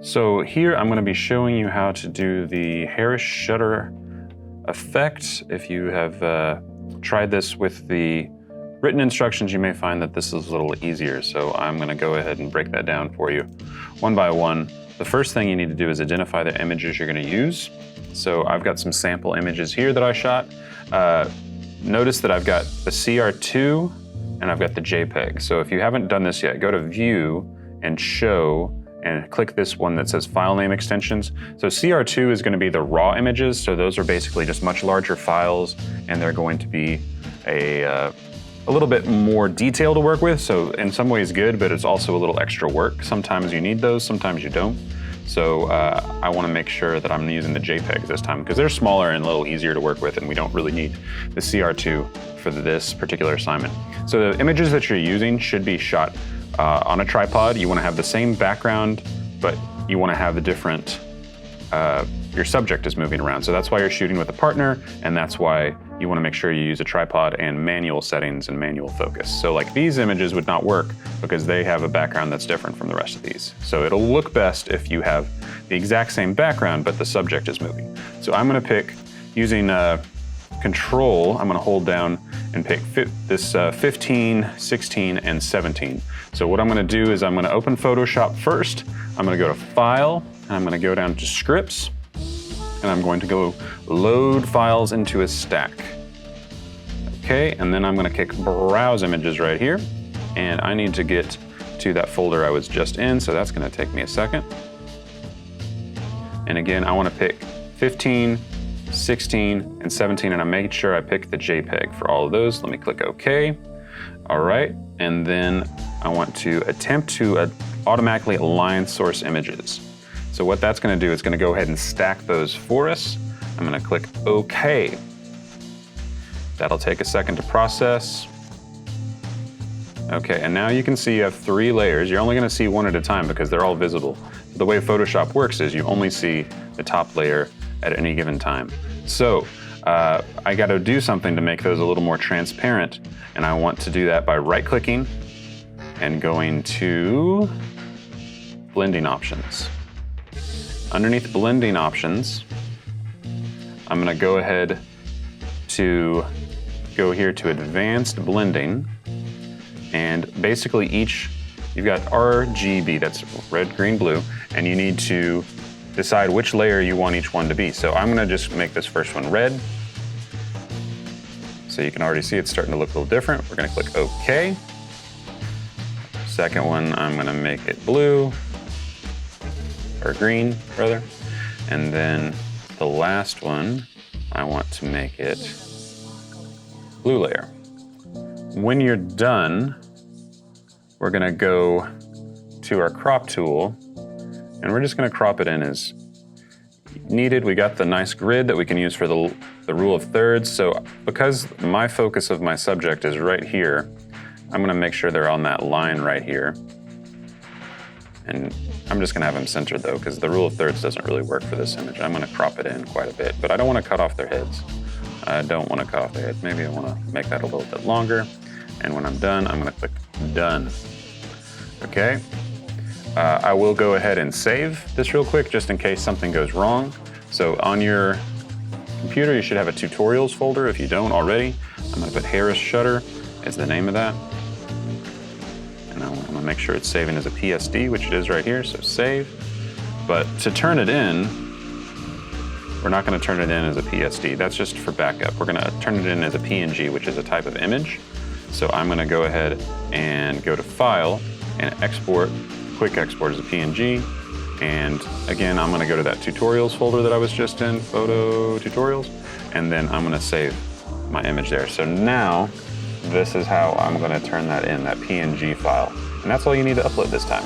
So here I'm going to be showing you how to do the Harris shutter effect. If you have tried this with the written instructions, you may find that this is a little easier. So I'm going to go ahead and break that down for you one by one. The first thing you need to do is identify the images you're going to use. So I've got some sample images here that I shot. Notice that I've got the CR2 and I've got the JPEG. So if you haven't done this yet, go to View and Show and click this one that says File Name Extensions. So CR2 is going to be the raw images. So those are basically just much larger files, and they're going to be a little bit more detail to work with. So in some ways good, but it's also a little extra work. Sometimes you need those, sometimes you don't. So I want to make sure that I'm using the JPEGs this time because they're smaller and a little easier to work with, and we don't really need the CR2 for this particular assignment. So the images that you're using should be shot on a tripod. You want to have the same background, but you want to have the different, your subject is moving around. So that's why you're shooting with a partner, and that's why you want to make sure you use a tripod and manual settings and manual focus. So like these images would not work because they have a background that's different from the rest of these. So it'll look best if you have the exact same background, but the subject is moving. So I'm going to pick, using Control, I'm going to hold down and pick this 15, 16, and 17. So what I'm going to do is I'm going to open Photoshop first. I'm going to go to File, and I'm going to go down to Scripts, and I'm going to go Load Files into a Stack. Okay, and then I'm going to click Browse Images right here, and I need to get to that folder I was just in, so that's going to take me a second. And again, I want to pick 15, 16, and 17, and I made sure I picked the JPEG for all of those. Let me click OK. All right, and then I want to attempt to automatically align source images. So what that's going to do is going to go ahead and stack those for us. I'm going to click OK. That'll take a second to process. Okay, and now you can see you have 3 layers. You're only going to see one at a time because they're all visible. The way Photoshop works is you only see the top layer at any given time. So I got to do something to make those a little more transparent, and I want to do that by right-clicking and going to Blending Options. Underneath Blending Options, I'm going to go ahead to go here to Advanced Blending, and basically you've got RGB, that's red, green, blue, and you need to decide which layer you want each one to be. So I'm gonna just make this first one red. So you can already see it's starting to look a little different. We're gonna click OK. Second one, I'm gonna make it blue, or green, rather. And then the last one, I want to make it blue layer. When you're done, we're gonna go to our crop tool, and we're just going to crop it in as needed. We got the nice grid that we can use for the rule of thirds. So because my focus of my subject is right here, I'm going to make sure they're on that line right here. And I'm just going to have them centered though, because the rule of thirds doesn't really work for this image. I'm going to crop it in quite a bit, but I don't want to cut off their heads. I don't want to cut off their heads. Maybe I want to make that a little bit longer. And when I'm done, I'm going to click Done. Okay. I will go ahead and save this real quick just in case something goes wrong. So on your computer, you should have a tutorials folder if you don't already. I'm going to put Harris Shutter as the name of that. And I'm going to make sure it's saving as a PSD, which it is right here, so save. But to turn it in, we're not going to turn it in as a PSD. That's just for backup. We're going to turn it in as a PNG, which is a type of image. So I'm going to go ahead and go to File and Export. Quick export as a PNG, and again I'm going to go to that tutorials folder that I was just in, photo tutorials, and then I'm going to save my image there. So now this is how I'm going to turn that in, that PNG file, and that's all you need to upload this time.